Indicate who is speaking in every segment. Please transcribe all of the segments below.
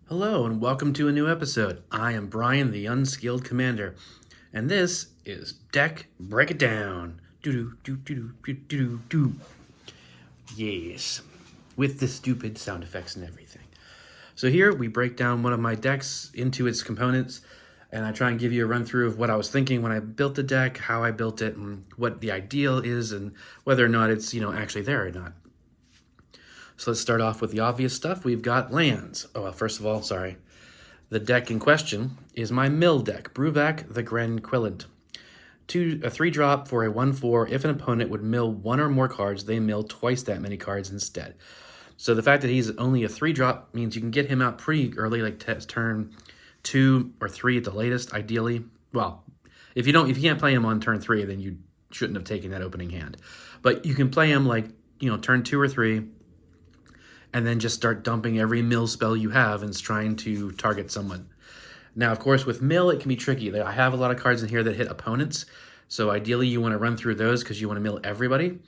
Speaker 1: Hello and welcome to a new episode. I am Brian, the Unskilled Commander, and this is Deck Break It Down. Doo doo doo doo doo doo. Yes, with the stupid sound effects and everything. So here we break down one of my decks into its components, and I try and give you a run through of what I was thinking when I built the deck, how I built it, and what the ideal is, and whether or not it's actually there or not. So let's start off with the obvious stuff. We've got lands. Oh, well, first of all, sorry. The deck in question is my mill deck, Bruvac the Granquillant. A 3-drop for a 1/4. If an opponent would mill one or more cards, they mill twice that many cards instead. So the fact that he's only a 3-drop means you can get him out pretty early, like turn 2 or 3 at the latest, ideally. Well, if you can't play him on turn 3, then you shouldn't have taken that opening hand. But you can play him like, turn 2 or 3, and then just start dumping every mill spell you have and trying to target someone. Now, of course, with mill, it can be tricky. I have a lot of cards in here that hit opponents, so ideally you want to run through those because you want to mill everybody.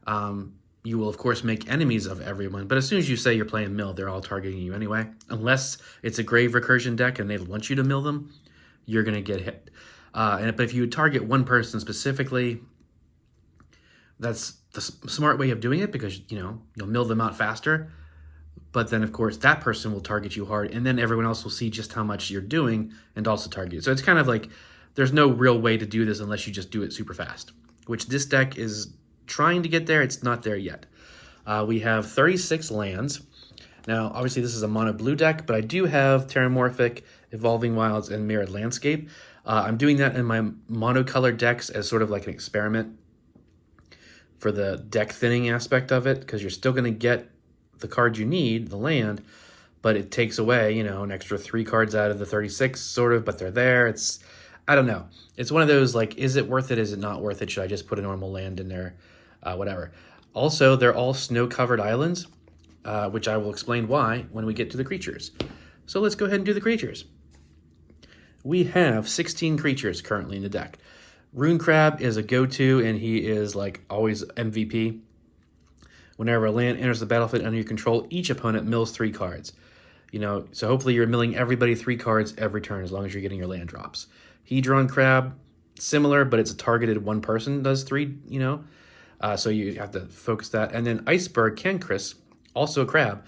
Speaker 1: You will, of course, make enemies of everyone, but as soon as you say you're playing mill, they're all targeting you anyway. Unless it's a grave recursion deck and they want you to mill them, you're going to get hit. But if you target one person specifically, that's the smart way of doing it because, you'll mill them out faster. But then, of course, that person will target you hard, and then everyone else will see just how much you're doing and also target you. So it's kind of like there's no real way to do this unless you just do it super fast, which this deck is trying to get there. It's not there yet. We have 36 lands. Now, obviously, this is a mono blue deck, but I do have Terramorphic, Evolving Wilds, and Mirrored Landscape. I'm doing that in my monocolored decks as sort of like an experiment for the deck thinning aspect of it, because you're still going to get the card you need, the land, but it takes away, an extra 3 cards out of the 36, sort of, but they're there. I don't know. It's one of those, like, is it worth it? Is it not worth it? Should I just put a normal land in there? Whatever. Also, they're all snow-covered islands, which I will explain why when we get to the creatures. So let's go ahead and do the creatures. We have 16 creatures currently in the deck. Rune Crab is a go-to, and he is, like, always MVP. Whenever a land enters the battlefield under your control, each opponent mills 3 cards. So hopefully you're milling everybody 3 cards every turn as long as you're getting your land drops. Hedron Crab, similar, but it's a targeted one person does 3, so you have to focus that. And then Iceberg Cancris, also a crab.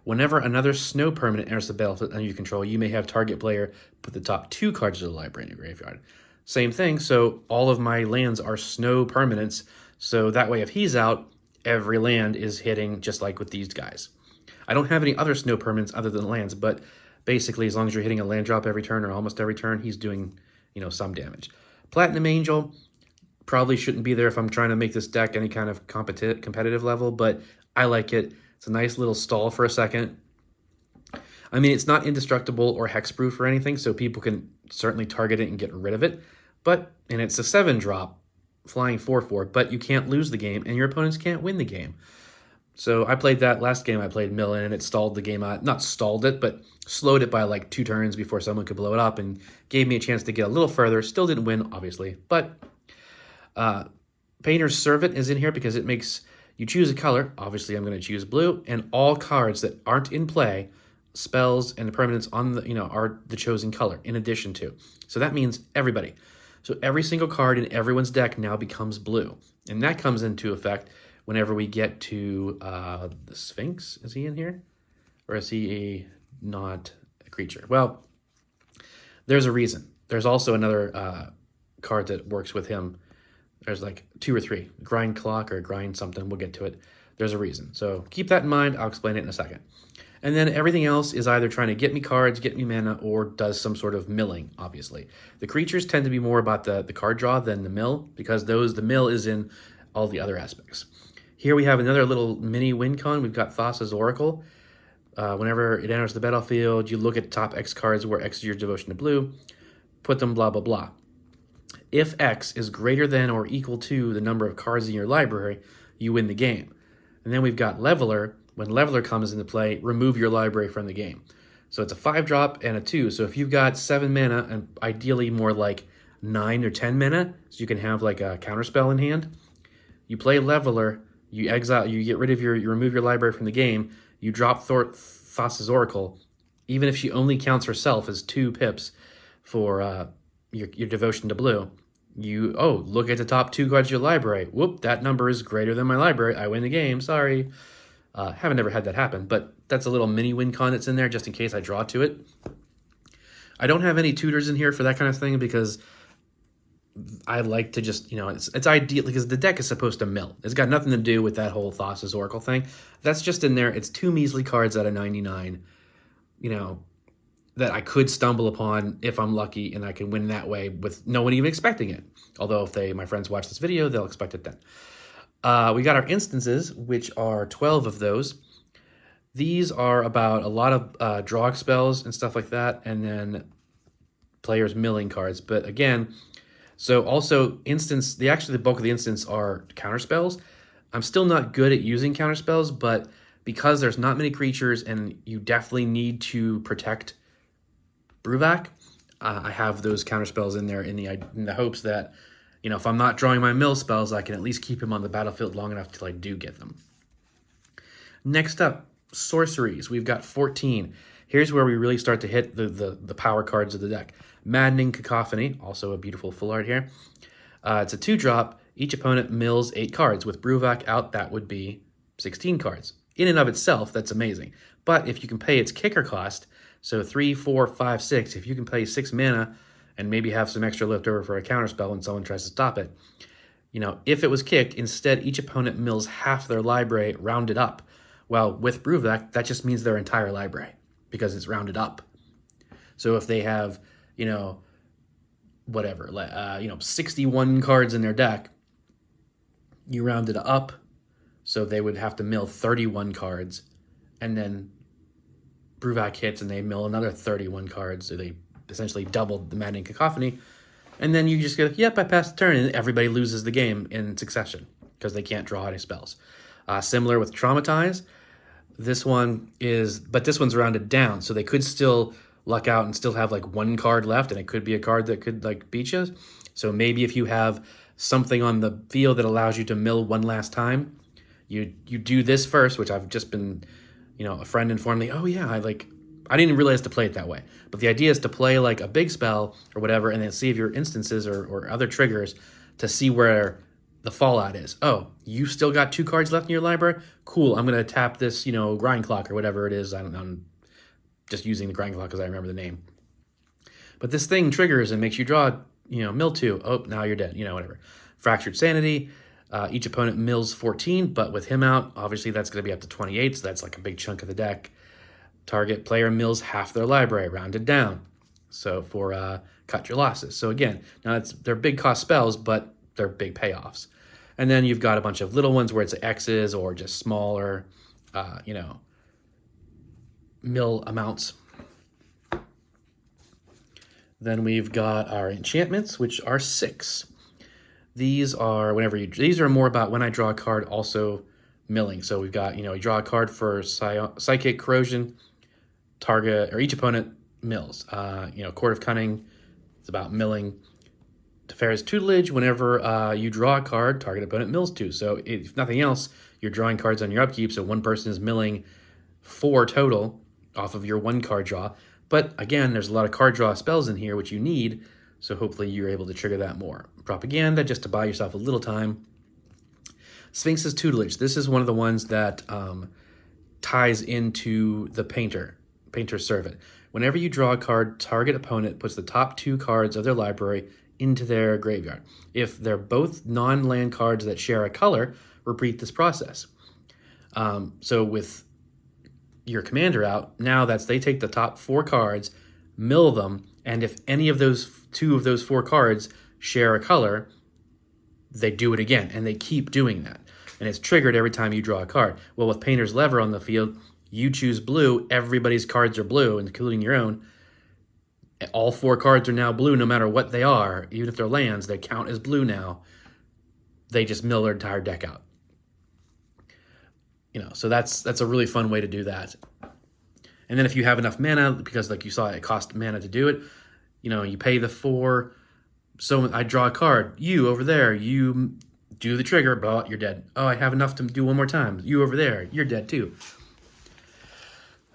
Speaker 1: Whenever another snow permanent enters the battlefield under your control, you may have target player put the top 2 cards of the library in your graveyard. Same thing, so all of my lands are snow permanents, so that way if he's out, every land is hitting just like with these guys. I don't have any other snow permanents other than lands, but basically as long as you're hitting a land drop every turn or almost every turn, he's doing, some damage. Platinum Angel probably shouldn't be there if I'm trying to make this deck any kind of competitive level, but I like it. It's a nice little stall for a second. I mean, it's not indestructible or hexproof or anything, so people can certainly target it and get rid of it. And it's a 7-drop, flying 4/4, but you can't lose the game, and your opponents can't win the game. So I played that last game. I played Mill, and it stalled the game out. Not stalled it, but slowed it by like 2 turns before someone could blow it up, and gave me a chance to get a little further. Still didn't win, obviously, but Painter's Servant is in here because it makes you choose a color. Obviously, I'm going to choose blue, and all cards that aren't in play, spells and permanents on the are the chosen color in addition to. So that means everybody. So every single card in everyone's deck now becomes blue. And that comes into effect whenever we get to the Sphinx. Is he in here? Or is he not a creature? Well, there's a reason. There's also another card that works with him. There's like 2 or 3. Grind Clock or Grind something. We'll get to it. There's a reason. So keep that in mind. I'll explain it in a second. And then everything else is either trying to get me cards, get me mana, or does some sort of milling, obviously. The creatures tend to be more about the card draw than the mill, because the mill is in all the other aspects. Here we have another little mini win con. We've got Thassa's Oracle. Whenever it enters the battlefield, you look at top X cards where X is your devotion to blue, put them blah, blah, blah. If X is greater than or equal to the number of cards in your library, you win the game. And then we've got Leveler. When Leveler comes into play, remove your library from the game. So it's a 5-drop and a 2. So if you've got 7 mana, and ideally more like 9 or 10 mana, so you can have like a counterspell in hand, you play Leveler, you get rid of you remove your library from the game, you drop Thassa's Oracle, even if she only counts herself as 2 pips for your devotion to blue, look at the top 2 cards of your library. Whoop, that number is greater than my library. I win the game. Sorry. Haven't ever had that happen, but that's a little mini win con that's in there just in case I draw to it. I don't have any tutors in here for that kind of thing because I like to just, it's ideal because the deck is supposed to mill. It's got nothing to do with that whole Thassa's Oracle thing. That's just in there. It's 2 measly cards out of 99, that I could stumble upon if I'm lucky, and I can win that way with no one even expecting it. Although if my friends watch this video, they'll expect it then. We got our instances, which are 12 of those. These are about a lot of draw spells and stuff like that, and then players milling cards. But again, so also the bulk of the instance are counter spells. I'm still not good at using counter spells, but because there's not many creatures and you definitely need to protect Bruvac, I have those counter spells in there in the hopes that, if I'm not drawing my mill spells, I can at least keep him on the battlefield long enough till I do get them. Next up, sorceries. We've got 14. Here's where we really start to hit the power cards of the deck. Maddening Cacophony, also a beautiful full art here. It's a 2-drop. Each opponent mills 8 cards. With Bruvac out, that would be 16 cards. In and of itself, that's amazing. But if you can pay its kicker cost, so 3, 4, 5, 6, if you can pay 6 mana and maybe have some extra left over for a counterspell when someone tries to stop it, if it was kicked, instead each opponent mills half their library rounded up. Well, with Bruvac, that just means their entire library because it's rounded up. So if they have, 61 cards in their deck, you round it up, so they would have to mill 31 cards, and then Bruvac hits and they mill another 31 cards, so they essentially doubled the Maddening Cacophony, and then you just go, yep, I passed the turn, and everybody loses the game in succession because they can't draw any spells. Similar with Traumatize. This one's rounded down, so they could still luck out and still have 1 card left, and it could be a card that could beat you. So maybe if you have something on the field that allows you to mill one last time, you do this first, which I've just been, a friend informed me, oh yeah, I didn't even realize to play it that way. But the idea is to play a big spell or whatever, and then see if your instances or other triggers to see where the fallout is. Oh, you still got 2 cards left in your library? Cool, I'm going to tap this, grind clock or whatever it is. I'm just using the grind clock because I remember the name. But this thing triggers and makes you draw, mill 2. Oh, now you're dead, whatever. Fractured Sanity. Each opponent mills 14, but with him out, obviously that's going to be up to 28, so that's a big chunk of the deck. Target player mills half their library, rounded down. So for cut your losses. So again, now they're big cost spells, but they're big payoffs. And then you've got a bunch of little ones where it's X's or just smaller, mill amounts. Then we've got our enchantments, which are 6. These are these are more about when I draw a card, also milling. So we've got, you draw a card for Psychic Corrosion, target, or each opponent mills. Court of Cunning, it's about milling. Teferi's Tutelage, whenever you draw a card, target opponent mills 2. So if nothing else, you're drawing cards on your upkeep, so one person is milling 4 total off of your 1 card draw. But again, there's a lot of card draw spells in here, which you need, so hopefully you're able to trigger that more. Propaganda, just to buy yourself a little time. Sphinx's Tutelage. This is one of the ones that ties into the Painter's Servant. Whenever you draw a card, target opponent puts the top 2 cards of their library into their graveyard. If they're both non-land cards that share a color, repeat this process. So with your commander out, now they take the top 4 cards, mill them, and if any of those 2 of those 4 cards share a color, they do it again, and they keep doing that. And it's triggered every time you draw a card. Well, with Painter's Lever on the field, you choose blue, everybody's cards are blue, including your own. All 4 cards are now blue no matter what they are. Even if they're lands, they count as blue now. They just mill their entire deck out. So that's a really fun way to do that. And then if you have enough mana, because you saw it cost mana to do it, you pay the 4. So I draw a card. You over there, you do the trigger, but you're dead. Oh, I have enough to do one more time. You over there, you're dead too.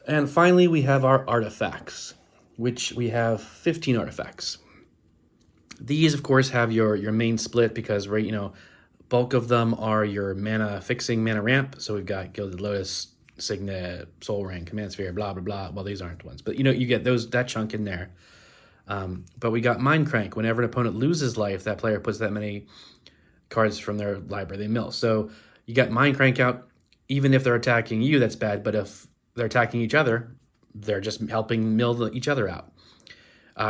Speaker 1: And finally, we have our artifacts, which we have 15 artifacts. These, of course, have your main split because, right, bulk of them are your mana fixing, mana ramp. So we've got Gilded Lotus, Signet, Soul Ring, Command Sphere, blah, blah, blah. Well, these aren't ones, but you get that chunk in there. But we got Mind Crank. Whenever an opponent loses life, that player puts that many cards from their library, they mill. So you got Mind Crank out. Even if they're attacking you, that's bad. But if they're attacking each other, they're just helping mill each other out.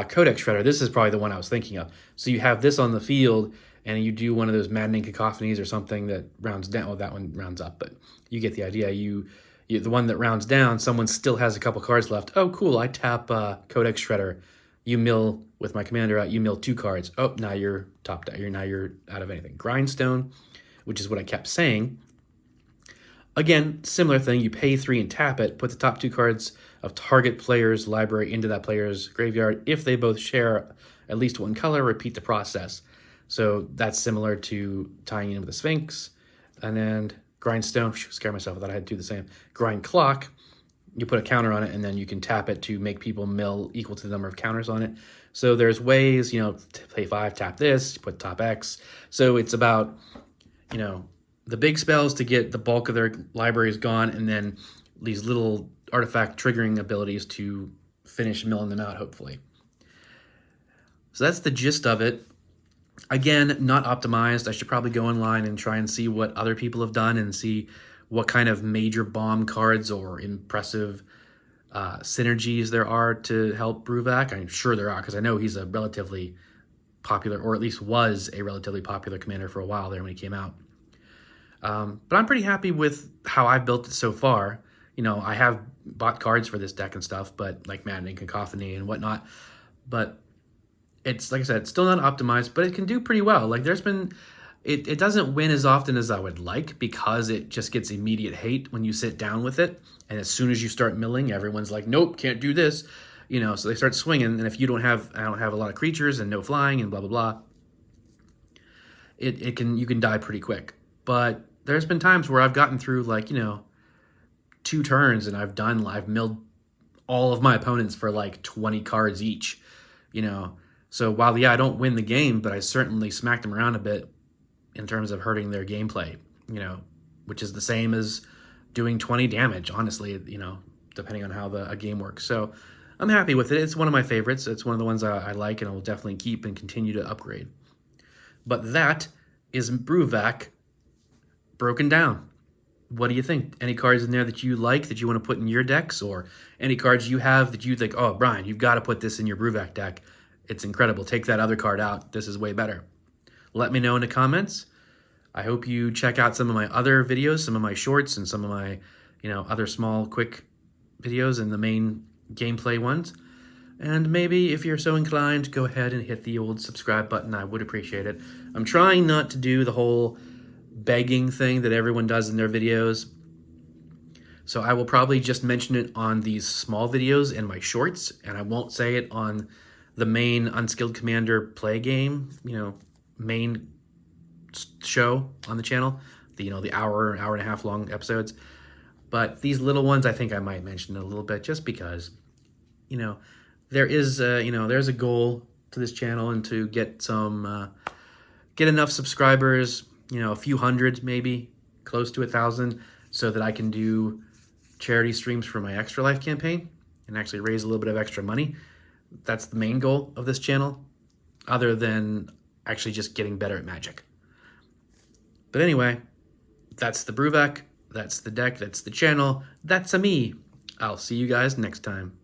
Speaker 1: Codex Shredder, this is probably the one I was thinking of. So you have this on the field, and you do one of those maddening cacophonies or something that rounds down. Well, that one rounds up, but you get the idea. You the one that rounds down, someone still has a couple cards left. Oh, cool, I tap Codex Shredder. You mill with my commander out, you mill 2 cards. Oh, now you're topped out. Now you're out of anything. Grindstone, which is what I kept saying. Again, similar thing. You pay 3 and tap it. Put the top 2 cards of target player's library into that player's graveyard. If they both share at least 1 color, repeat the process. So that's similar to tying in with the Sphinx. And then Grindstone, scare myself, I thought I had to do the same. Grind Clock, you put a counter on it, and then you can tap it to make people mill equal to the number of counters on it. So there's ways, to play 5, tap this, put top X. So it's about, the big spells to get the bulk of their libraries gone, and then these little artifact triggering abilities to finish milling them out, hopefully. So that's the gist of it. Again, not optimized. I should probably go online and try and see what other people have done and see what kind of major bomb cards or impressive synergies there are to help Bruvac. I'm sure there are, because I know he's a relatively popular, or at least was a relatively popular commander for a while there when he came out. But I'm pretty happy with how I've built it so far. I have bought cards for this deck and stuff, but like Maddening Cacophony and whatnot. But it's, like I said, it's still not optimized, but it can do pretty well. Like there's been, it doesn't win as often as I would like because it just gets immediate hate when you sit down with it. And as soon as you start milling, everyone's like, nope, can't do this. So they start swinging. And if I don't have a lot of creatures and no flying and blah, blah, blah, you can die pretty quick. But there's been times where I've gotten through 2 turns and I've milled all of my opponents for 20 cards each, So while, I don't win the game, but I certainly smacked them around a bit in terms of hurting their gameplay, which is the same as doing 20 damage, honestly, depending on how a game works. So I'm happy with it. It's one of my favorites. It's one of the ones I like and I will definitely keep and continue to upgrade. But that is Bruvac broken down. What do you think? Any cards in there that you like, that you want to put in your decks, or any cards you have that you think, oh, Brian, you've got to put this in your Bruvac deck. It's incredible. Take that other card out. This is way better. Let me know in the comments. I hope you check out some of my other videos, some of my shorts, and some of my, other small, quick videos and the main gameplay ones. And maybe if you're so inclined, go ahead and hit the old subscribe button. I would appreciate it. I'm trying not to do the whole begging thing that everyone does in their videos. So I will probably just mention it on these small videos in my shorts, and I won't say it on the main Unskilled Commander play game, main show on the channel, the hour and a half long episodes. But these little ones, I think I might mention a little bit just because, there is, there's a goal to this channel, and to get get enough subscribers, a few hundred, maybe close to 1,000, so that I can do charity streams for my Extra Life campaign and actually raise a little bit of extra money. That's the main goal of this channel, other than actually just getting better at Magic. But anyway, that's the Bruvac, that's the deck, that's the channel, that's me. I'll see you guys next time.